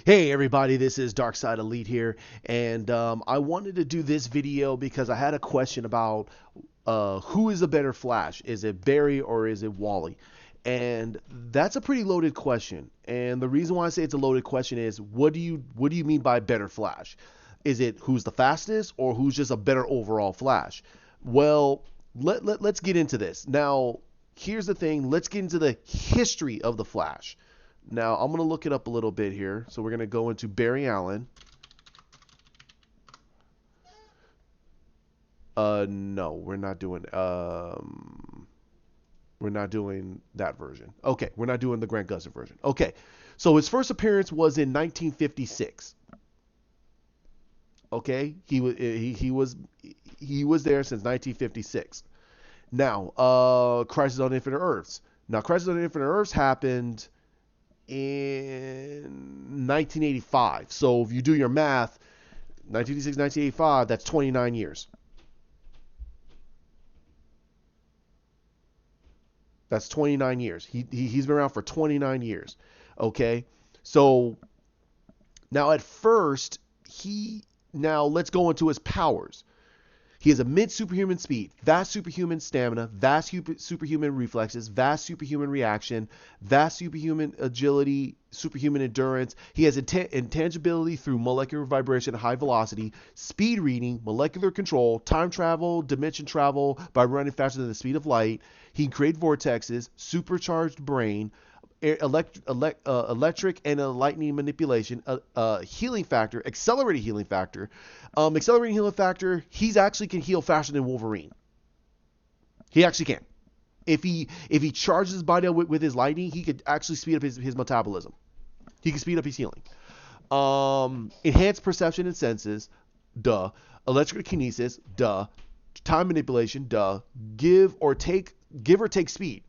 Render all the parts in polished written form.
Hey everybody, this is Darkside Elite here, and I wanted to do this video because I had a question about who is a better Flash? Is it Barry or is it Wally? And that's a pretty loaded question. And the reason why I say it's a loaded question is what do you mean by better Flash? Is it who's the fastest or who's just a better overall Flash? Well, let's get into this. Now, here's the thing. Let's get into the history of the Flash. Now, I'm going to look it up a little bit here. So we're going to go into Barry Allen. No, we're not doing that version. Okay, we're not doing the Grant Gustin version. Okay. So his first appearance was in 1956. Okay? He was there since 1956. Now, Crisis on Infinite Earths. Now, Crisis on Infinite Earths happened in 1985. So if you do your math, 1986, 1985, that's 29 years. That's 29 years. He's been around for 29 years. Okay. So now at first, now let's go into his powers. He has immense superhuman speed, vast superhuman stamina, vast superhuman reflexes, vast superhuman reaction, vast superhuman agility, superhuman endurance. He has intangibility through molecular vibration, high velocity, speed reading, molecular control, time travel, dimension travel by running faster than the speed of light. He can create vortexes, supercharged brain, electric and lightning manipulation, healing factor, accelerated healing factor. Accelerating healing factor, he's actually can heal faster than Wolverine. He actually can. If he charges his body up with his lightning, he could actually speed up his metabolism. He can speed up his healing. Enhanced perception and senses, duh. Electrokinesis, duh. Time manipulation, duh. Give or take speed.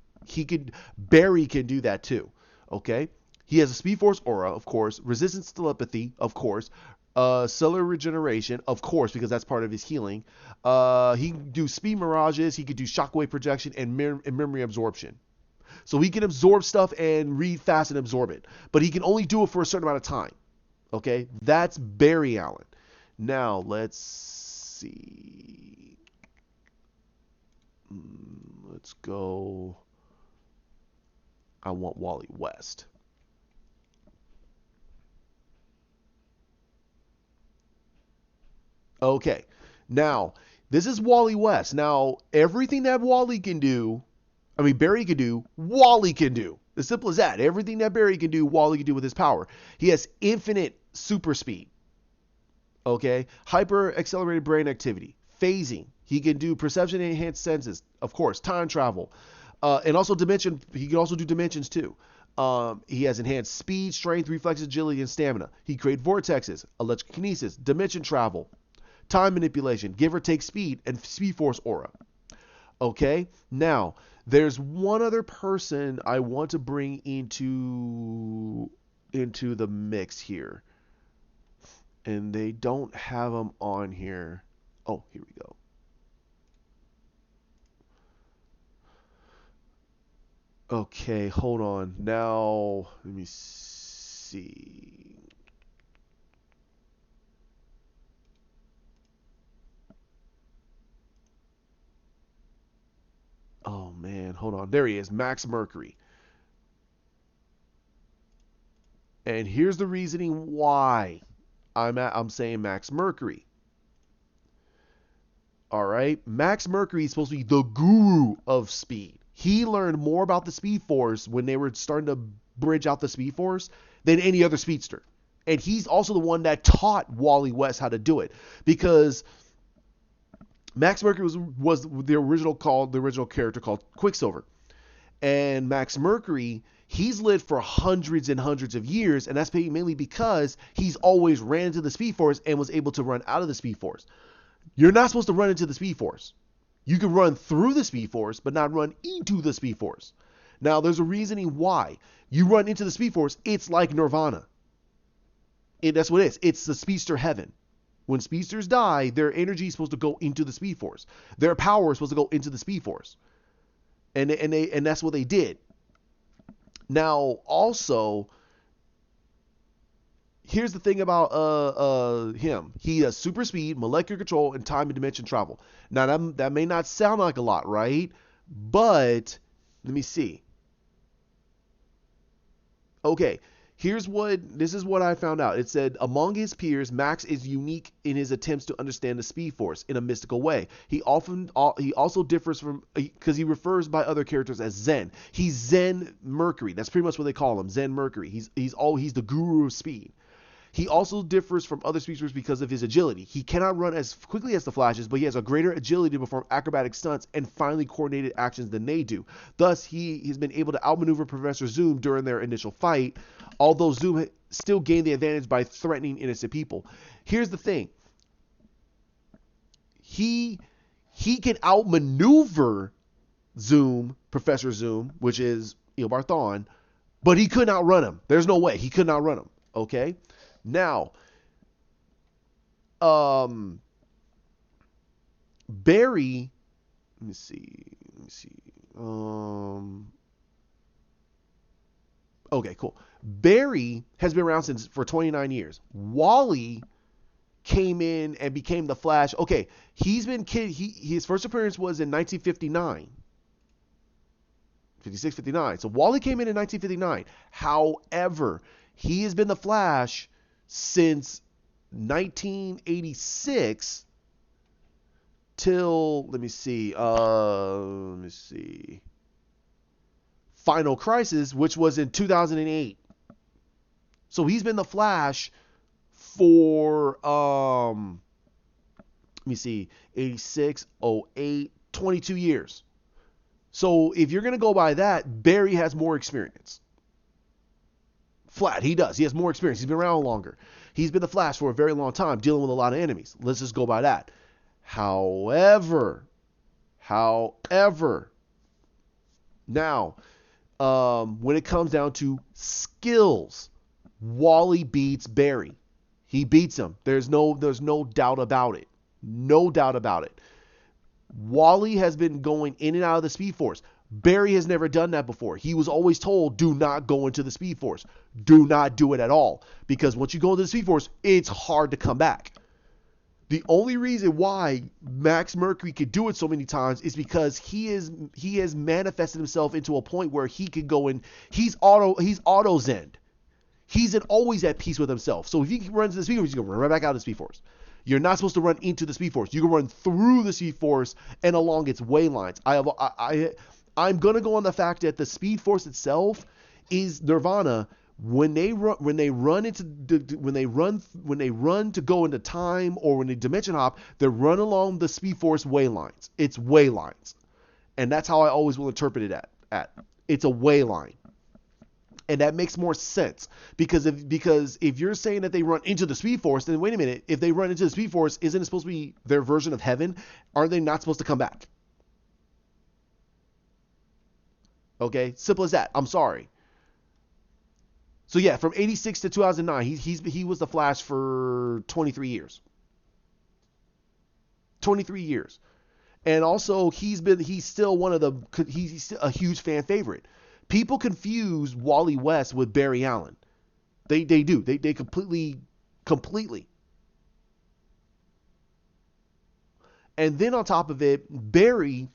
Barry can do that too. Okay. He has a Speed Force aura, of course. Resistance to telepathy, of course. Cellular regeneration, of course, because that's part of his healing. He can do speed mirages. He could do shockwave projection and memory absorption. So he can absorb stuff and read fast and absorb it, but he can only do it for a certain amount of time. Okay, that's Barry Allen. Now let's see. Let's go. I want Wally West. Okay. Now, this is Wally West. Now, everything that Barry can do, Wally can do. As simple as that. Everything that Barry can do, Wally can do with his power. He has infinite super speed. Okay? Hyper accelerated brain activity. Phasing. He can do perception and enhanced senses. Of course, time travel. And also dimension. He can also do dimensions too. He has enhanced speed, strength, reflex, agility, and stamina. He creates vortexes, electrokinesis, dimension travel, time manipulation, give or take speed, and Speed Force aura. Okay? Now, there's one other person I want to bring into the mix here. And they don't have them on here. Oh, here we go. Okay, hold on. Now, let me see. Oh man, hold on. There he is, Max Mercury. And here's the reasoning why I'm saying Max Mercury. All right, Max Mercury is supposed to be the guru of speed. He learned more about the Speed Force when they were starting to bridge out the Speed Force than any other speedster. And he's also the one that taught Wally West how to do it, because Max Mercury was the original character called Quicksilver. And Max Mercury, he's lived for hundreds and hundreds of years, and that's mainly because he's always ran into the Speed Force and was able to run out of the Speed Force. You're not supposed to run into the Speed Force. You can run through the Speed Force, but not run into the Speed Force. Now, there's a reasoning why. You run into the Speed Force, it's like Nirvana. That's what it is. It's the speedster heaven. When speedsters die, their energy is supposed to go into the Speed Force. Their power is supposed to go into the Speed Force. And that's what they did. Now, also, here's the thing about him. He has super speed, molecular control, and time and dimension travel. Now that may not sound like a lot, right? But let me see. Okay, this is what I found out. It said among his peers, Max is unique in his attempts to understand the Speed Force in a mystical way. He also differs from because he refers by other characters as Zen. He's Zen Mercury. That's pretty much what they call him, Zen Mercury. He's the guru of speed. He also differs from other speedsters because of his agility. He cannot run as quickly as the Flashes, but he has a greater agility to perform acrobatic stunts and finely coordinated actions than they do. Thus, he has been able to outmaneuver Professor Zoom during their initial fight, although Zoom still gained the advantage by threatening innocent people. Here's the thing. He can outmaneuver Professor Zoom, which is Eobard Thawne, but he could not outrun him. There's no way. He could not outrun him. Okay? Now, Barry, let me see. Okay, cool. Barry has been around for 29 years. Wally came in and became the Flash. Okay, his first appearance was in 1959. 56, 59. So Wally came in 1959. However, he has been the Flash since 1986 till let me see Final Crisis, which was in 2008. So he's been the Flash for let me see 86, 08, 22 years. So if you're going to go by that, Barry has more experience. Flat, he does. He has more experience. He's been around longer. He's been the Flash for a very long time, dealing with a lot of enemies. Let's just go by that. However, now, when it comes down to skills, Wally beats Barry. He beats him. There's no doubt about it. No doubt about it. Wally has been going in and out of the Speed Force. Barry has never done that before. He was always told, do not go into the Speed Force. Do not do it at all. Because once you go into the Speed Force, it's hard to come back. The only reason why Max Mercury could do it so many times is because he has manifested himself into a point where he could go in. He's auto zen. He's always at peace with himself. So if he runs into the Speed Force, he's going to run right back out of the Speed Force. You're not supposed to run into the Speed Force. You can run through the Speed Force and along its way lines. I'm gonna go on the fact that the Speed Force itself is Nirvana. When they run to go into time or when they dimension hop, they run along the Speed Force way lines. It's way lines, and that's how I always will interpret it at. It's a way line, and that makes more sense because if you're saying that they run into the Speed Force, then wait a minute. If they run into the Speed Force, isn't it supposed to be their version of heaven? Aren't they not supposed to come back? Okay, simple as that. I'm sorry. So yeah, from 86 to 2009, he was the Flash for 23 years. 23 years. And also he's still a huge fan favorite. People confuse Wally West with Barry Allen. They do. They completely. And then on top of it, Barry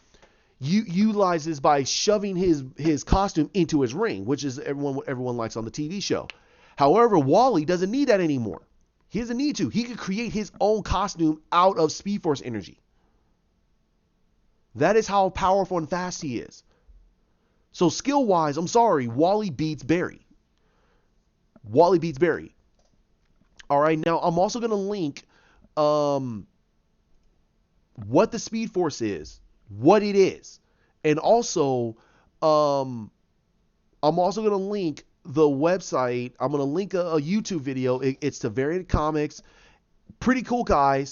utilizes by shoving his costume into his ring, which is everyone likes on the TV show. However, Wally doesn't need that anymore. He doesn't need to. He could create his own costume out of Speed Force energy. That is how powerful and fast he is. So skill-wise, I'm sorry, Wally beats Barry. All right, now I'm also going to link what the Speed Force is, what it is. And also, I'm also going to link the website. I'm going to link a YouTube video. It's to Variant Comics. Pretty cool guy.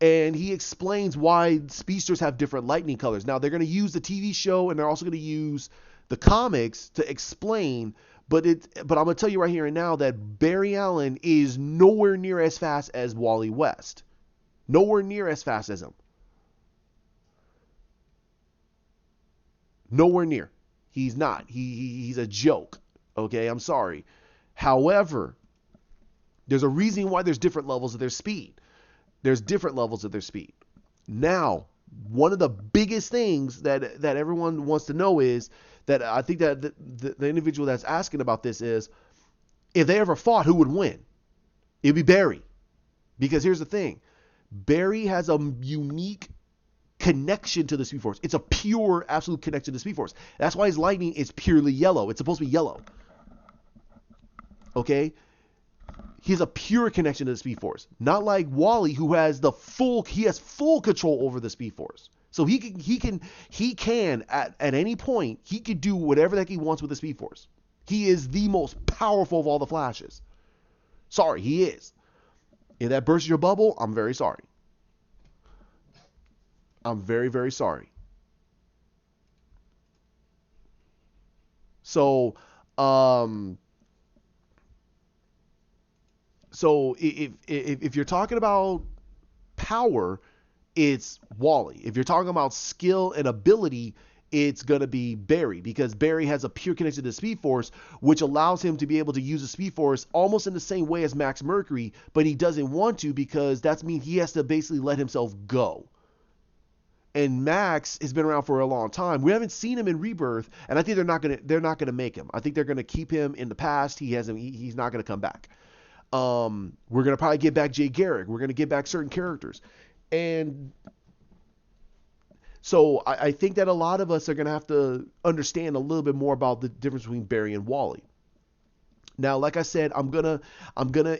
And he explains why Speedsters have different lightning colors. Now, they're going to use the TV show and they're also going to use the comics to explain. But I'm going to tell you right here and now that Barry Allen is nowhere near as fast as Wally West. Nowhere near as fast as him. Nowhere near. He's not. He's a joke. Okay, I'm sorry. However, There's a reason why there's different levels of their speed. There's different levels of their speed. Now, one of the biggest things that everyone wants to know is that I think that the individual that's asking about this is, if they ever fought, who would win? It'd be Barry. Because here's the thing. Barry has a unique connection to the Speed Force. It's a pure, absolute connection to the Speed Force. That's why his lightning is purely yellow. It's supposed to be yellow. Okay? He has a pure connection to the Speed Force. Not like Wally, who has full control over the Speed Force. So he can at any point, he can do whatever the heck he wants with the Speed Force. He is the most powerful of all the Flashes. Sorry, he is. If that bursts your bubble, I'm very sorry. I'm very, very sorry. So, if you're talking about power, it's Wally. If you're talking about skill and ability, it's going to be Barry, because Barry has a pure connection to the Speed Force, which allows him to be able to use the Speed Force almost in the same way as Max Mercury, but he doesn't want to, because that means he has to basically let himself go. And Max has been around for a long time. We haven't seen him in Rebirth, and I think they're not gonna make him. I think they're gonna keep him in the past. He's not gonna come back. We're gonna probably get back Jay Garrick. We're gonna get back certain characters, and so I think that a lot of us are gonna have to understand a little bit more about the difference between Barry and Wally. Now, like I said, I'm gonna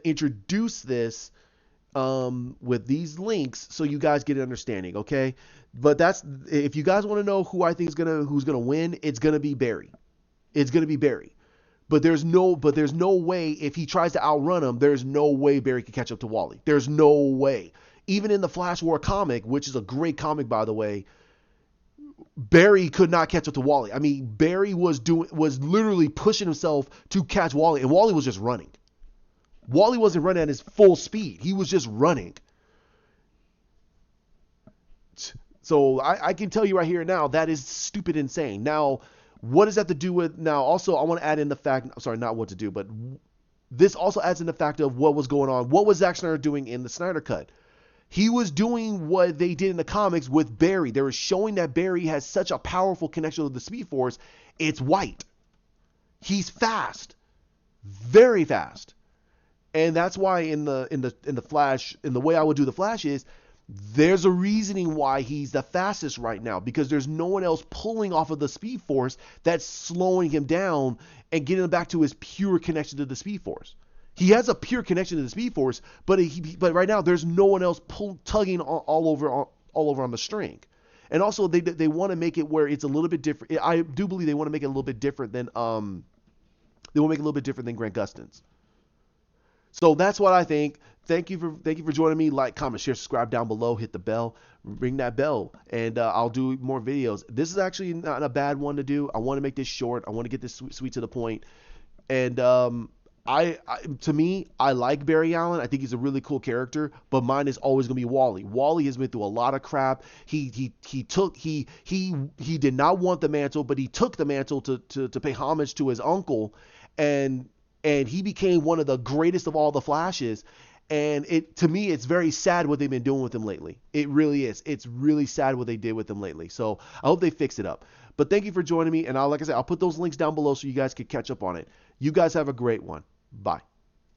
introduce this with these links so you guys get an understanding, okay? But that's, if you guys want to know who I think who's gonna win, it's gonna be Barry. It's gonna be Barry. But there's no way, if he tries to outrun him, there's no way Barry can catch up to Wally. There's no way. Even in the Flash War comic, which is a great comic by the way, Barry could not catch up to Wally. I mean, Barry was literally pushing himself to catch Wally, and Wally was just running. Wally wasn't running at his full speed. He was just running. So I can tell you right here now, that is stupid insane. Now, what does that have to do with, now also I want to add in the fact, sorry, not what to do, but this also adds in the fact of what was going on. What was Zack Snyder doing in the Snyder Cut? He was doing what they did in the comics with Barry. They were showing that Barry has such a powerful connection with the Speed Force. It's white. He's fast. Very fast. And that's why in the Flash, in the way I would do the Flash is, there's a reasoning why he's the fastest right now, because there's no one else pulling off of the Speed Force that's slowing him down and getting him back to his pure connection to the Speed Force. He has a pure connection to the Speed Force, but right now there's no one else tugging all over on the string. And also they want to make it where it's a little bit different. I do believe they want to make it a little bit different than Grant Gustin's. So that's what I think. Thank you for joining me. Like, comment, share, subscribe down below. Hit the bell, ring that bell, and I'll do more videos. This is actually not a bad one to do. I want to make this short. I want to get this sweet to the point. And to me, I like Barry Allen. I think he's a really cool character, but mine is always gonna be Wally. Wally has been through a lot of crap. He did not want the mantle, but he took the mantle to pay homage to his uncle, and he became one of the greatest of all the Flashes. And to me, it's very sad what they've been doing with him lately. It really is. It's really sad what they did with him lately. So I hope they fix it up. But thank you for joining me. And like I said, I'll put those links down below so you guys can catch up on it. You guys have a great one. Bye.